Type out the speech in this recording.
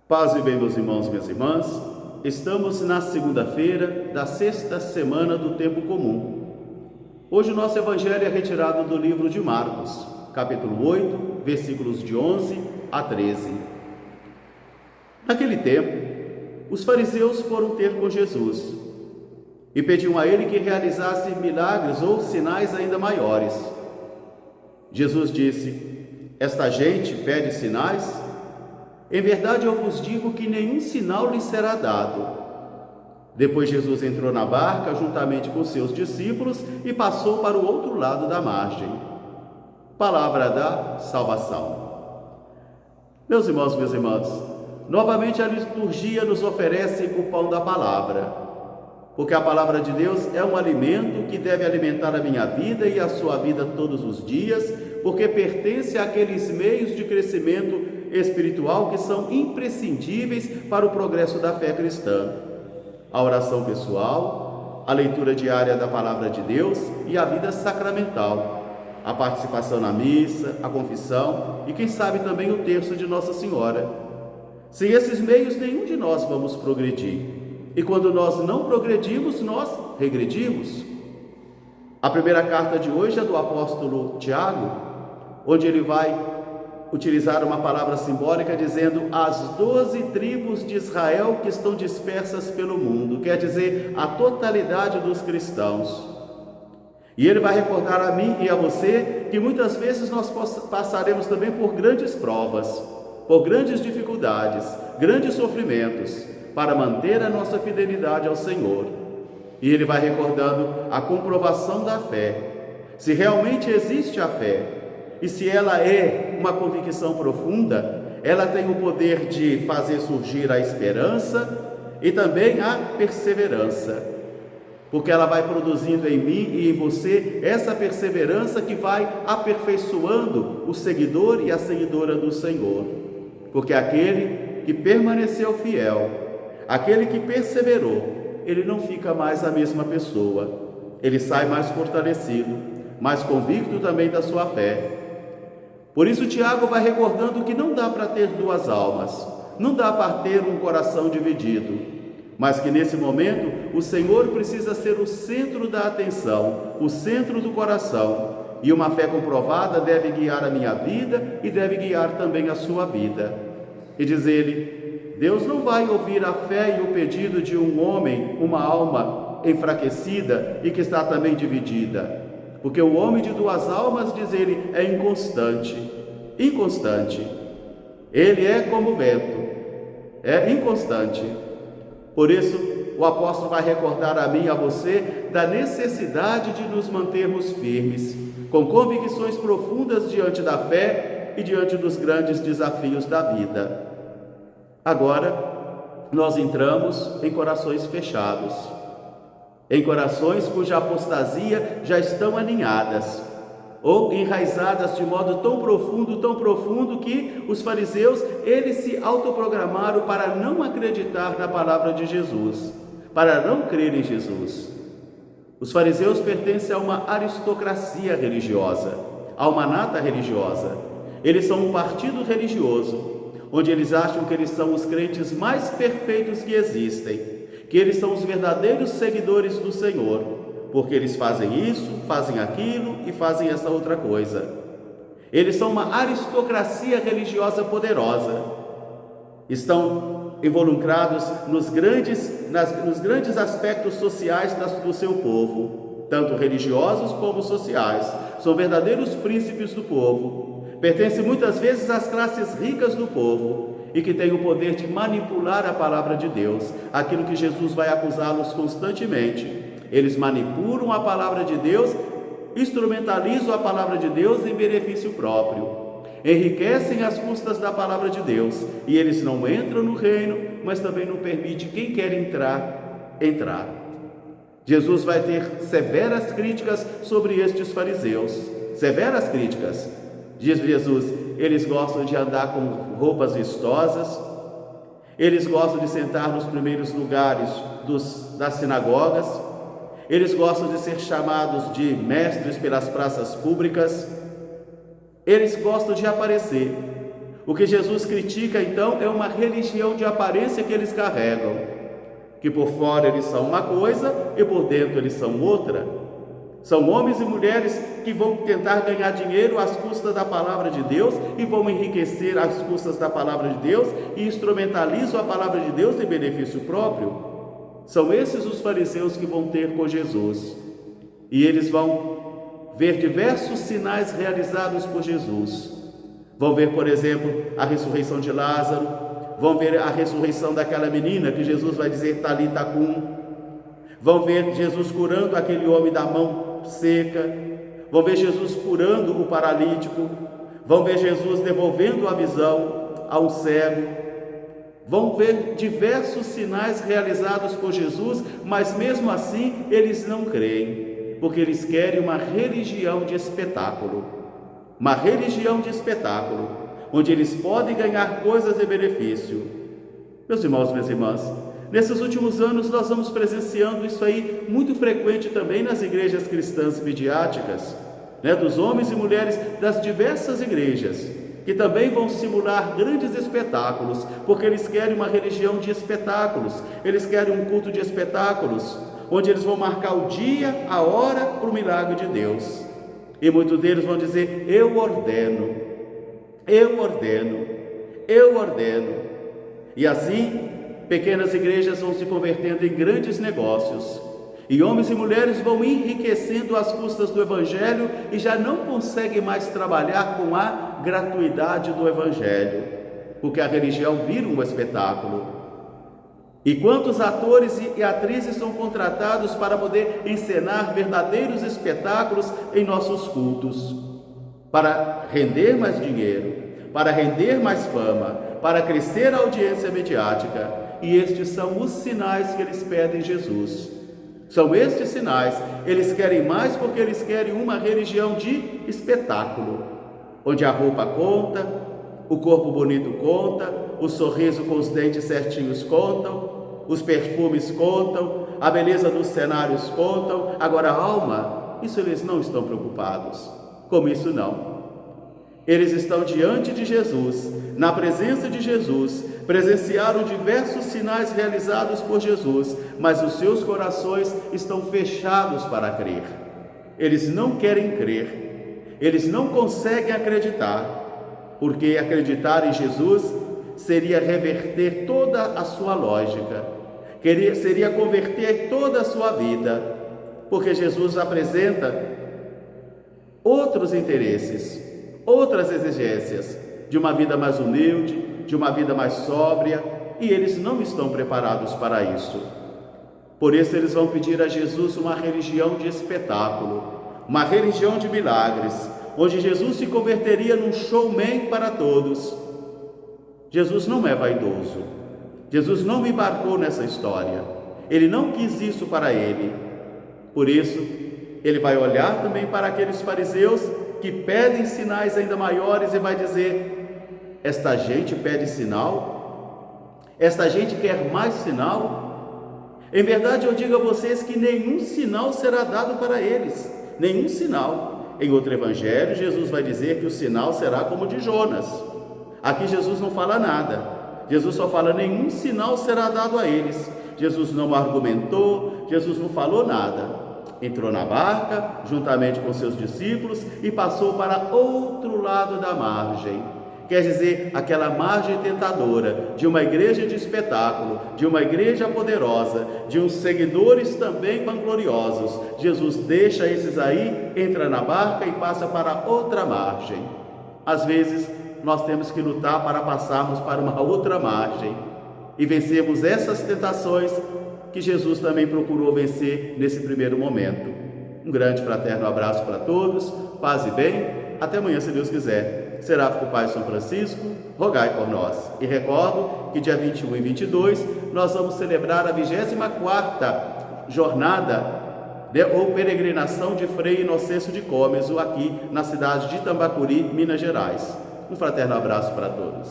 Paz e bem, meus irmãos e minhas irmãs. Estamos na segunda-feira da sexta semana do tempo comum. Hoje o nosso evangelho é retirado do livro de Marcos, capítulo 8, versículos de 11 a 13. Naquele tempo, os fariseus foram ter com Jesus e pediam a ele que realizasse milagres ou sinais ainda maiores. Jesus disse: "Esta gente pede sinais? Em verdade eu vos digo que nenhum sinal lhes será dado." Depois Jesus entrou na barca juntamente com seus discípulos e passou para o outro lado da margem. Palavra da salvação. Meus irmãos, minhas irmãs, novamente a liturgia nos oferece o pão da palavra, porque a palavra de Deus é um alimento que deve alimentar a minha vida e a sua vida todos os dias, porque pertence àqueles meios de crescimento espiritual que são imprescindíveis para o progresso da fé cristã: a oração pessoal, a leitura diária da palavra de Deus e a vida sacramental, a participação na missa, a confissão e quem sabe também o terço de Nossa Senhora. Sem esses meios nenhum de nós vamos progredir, e quando nós não progredimos, nós regredimos. A primeira carta de hoje é do apóstolo Tiago, onde ele vai utilizar uma palavra simbólica dizendo as 12 tribos de Israel que estão dispersas pelo mundo, quer dizer, a totalidade dos cristãos. E ele vai recordar a mim e a você que muitas vezes nós passaremos também por grandes provas, por grandes dificuldades, grandes sofrimentos, para manter a nossa fidelidade ao Senhor. E ele vai recordando a comprovação da fé, se realmente existe a fé. E se ela é uma convicção profunda, ela tem o poder de fazer surgir a esperança e também a perseverança, porque ela vai produzindo em mim e em você essa perseverança que vai aperfeiçoando o seguidor e a seguidora do Senhor, porque aquele que permaneceu fiel, aquele que perseverou, ele não fica mais a mesma pessoa, ele sai mais fortalecido, mais convicto também da sua fé. Por isso Tiago vai recordando que não dá para ter duas almas, não dá para ter um coração dividido, mas que nesse momento o Senhor precisa ser o centro da atenção, o centro do coração, e uma fé comprovada deve guiar a minha vida e deve guiar também a sua vida. E diz ele: Deus não vai ouvir a fé e o pedido de um homem, uma alma enfraquecida e que está também dividida. Porque o homem de duas almas, diz ele, é inconstante. Ele é como o vento, é inconstante. Por isso, o apóstolo vai recordar a mim e a você da necessidade de nos mantermos firmes, com convicções profundas diante da fé e diante dos grandes desafios da vida. Agora, nós entramos em corações fechados, em corações cuja apostasia já estão aninhadas ou enraizadas de modo tão profundo que os fariseus, eles se autoprogramaram para não acreditar na palavra de Jesus, para não crer em Jesus. Os fariseus pertencem a uma aristocracia religiosa, a uma nata religiosa. Eles são um partido religioso, onde eles acham que eles são os crentes mais perfeitos que existem, que eles são os verdadeiros seguidores do Senhor, porque eles fazem isso, fazem aquilo e fazem essa outra coisa. Eles são uma aristocracia religiosa poderosa, estão involucrados nos grandes aspectos sociais do seu povo, tanto religiosos como sociais. São verdadeiros príncipes do povo, pertencem muitas vezes às classes ricas do povo, e que tem o poder de manipular a palavra de Deus, aquilo que Jesus vai acusá-los constantemente. Eles manipulam a palavra de Deus, instrumentalizam a palavra de Deus em benefício próprio, enriquecem às custas da palavra de Deus, e eles não entram no reino, mas também não permitem quem quer entrar. Jesus vai ter severas críticas sobre estes fariseus, severas críticas. Diz Jesus: eles gostam de andar com roupas vistosas, eles gostam de sentar nos primeiros lugares das sinagogas, eles gostam de ser chamados de mestres pelas praças públicas, eles gostam de aparecer. O que Jesus critica, então, é uma religião de aparência que eles carregam, que por fora eles são uma coisa e por dentro eles são outra. São homens e mulheres que vão tentar ganhar dinheiro às custas da palavra de Deus e vão enriquecer às custas da palavra de Deus e instrumentalizam a palavra de Deus em benefício próprio. São esses os fariseus que vão ter com Jesus. E eles vão ver diversos sinais realizados por Jesus. Vão ver, por exemplo, a ressurreição de Lázaro, vão ver a ressurreição daquela menina que Jesus vai dizer Talita cum, vão ver Jesus curando aquele homem da mão seca, vão ver Jesus curando o paralítico, vão ver Jesus devolvendo a visão a um cego, vão ver diversos sinais realizados por Jesus, mas mesmo assim eles não creem, porque eles querem uma religião de espetáculo. Uma religião de espetáculo, onde eles podem ganhar coisas de benefício. Meus irmãos, minhas irmãs, nesses últimos anos nós vamos presenciando isso aí muito frequente também nas igrejas cristãs midiáticas, dos homens e mulheres das diversas igrejas, que também vão simular grandes espetáculos, porque eles querem uma religião de espetáculos, eles querem um culto de espetáculos, onde eles vão marcar o dia, a hora para o milagre de Deus. E muitos deles vão dizer, eu ordeno, eu ordeno, eu ordeno. E assim, pequenas igrejas vão se convertendo em grandes negócios. E homens e mulheres vão enriquecendo às custas do Evangelho e já não conseguem mais trabalhar com a gratuidade do Evangelho, porque a religião vira um espetáculo. E quantos atores e atrizes são contratados para poder encenar verdadeiros espetáculos em nossos cultos, para render mais dinheiro, para render mais fama, para crescer a audiência mediática. E estes são os sinais que eles pedem Jesus. São estes sinais. Eles querem mais porque eles querem uma religião de espetáculo, onde a roupa conta, o corpo bonito conta, o sorriso com os dentes certinhos contam, os perfumes contam, a beleza dos cenários contam. Agora a alma, isso eles não estão preocupados. Como isso não? Eles estão diante de Jesus, na presença de Jesus, presenciaram diversos sinais realizados por Jesus, mas os seus corações estão fechados para crer. Eles não querem crer, eles não conseguem acreditar, porque acreditar em Jesus seria reverter toda a sua lógica, seria converter toda a sua vida, porque Jesus apresenta outros interesses, outras exigências, de uma vida mais humilde, de uma vida mais sóbria, e eles não estão preparados para isso. Por isso eles vão pedir a Jesus uma religião de espetáculo, uma religião de milagres, onde Jesus se converteria num showman para todos. Jesus não é vaidoso, Jesus não embarcou nessa história, Ele não quis isso para Ele. Por isso, Ele vai olhar também para aqueles fariseus que pedem sinais ainda maiores e vai dizer, esta gente pede sinal? Esta gente quer mais sinal? Em verdade eu digo a vocês que nenhum sinal será dado para eles, nenhum sinal. Em outro evangelho, Jesus vai dizer que o sinal será como o de Jonas. Aqui Jesus não fala nada, Jesus só fala nenhum sinal será dado a eles. Jesus não argumentou, Jesus não falou nada. Entrou na barca, juntamente com seus discípulos, e passou para outro lado da margem. Quer dizer, aquela margem tentadora de uma igreja de espetáculo, de uma igreja poderosa, de uns seguidores também vangloriosos. Jesus deixa esses aí, entra na barca e passa para outra margem. Às vezes, nós temos que lutar para passarmos para uma outra margem e vencermos essas tentações que Jesus também procurou vencer nesse primeiro momento. Um grande fraterno abraço para todos, paz e bem, até amanhã se Deus quiser. Seráfico Pai São Francisco, rogai por nós. E recordo que dia 21 e 22 nós vamos celebrar a 24ª jornada ou peregrinação de Frei Inocêncio de Cômezo aqui na cidade de Tambacuri, Minas Gerais. Um fraterno abraço para todos.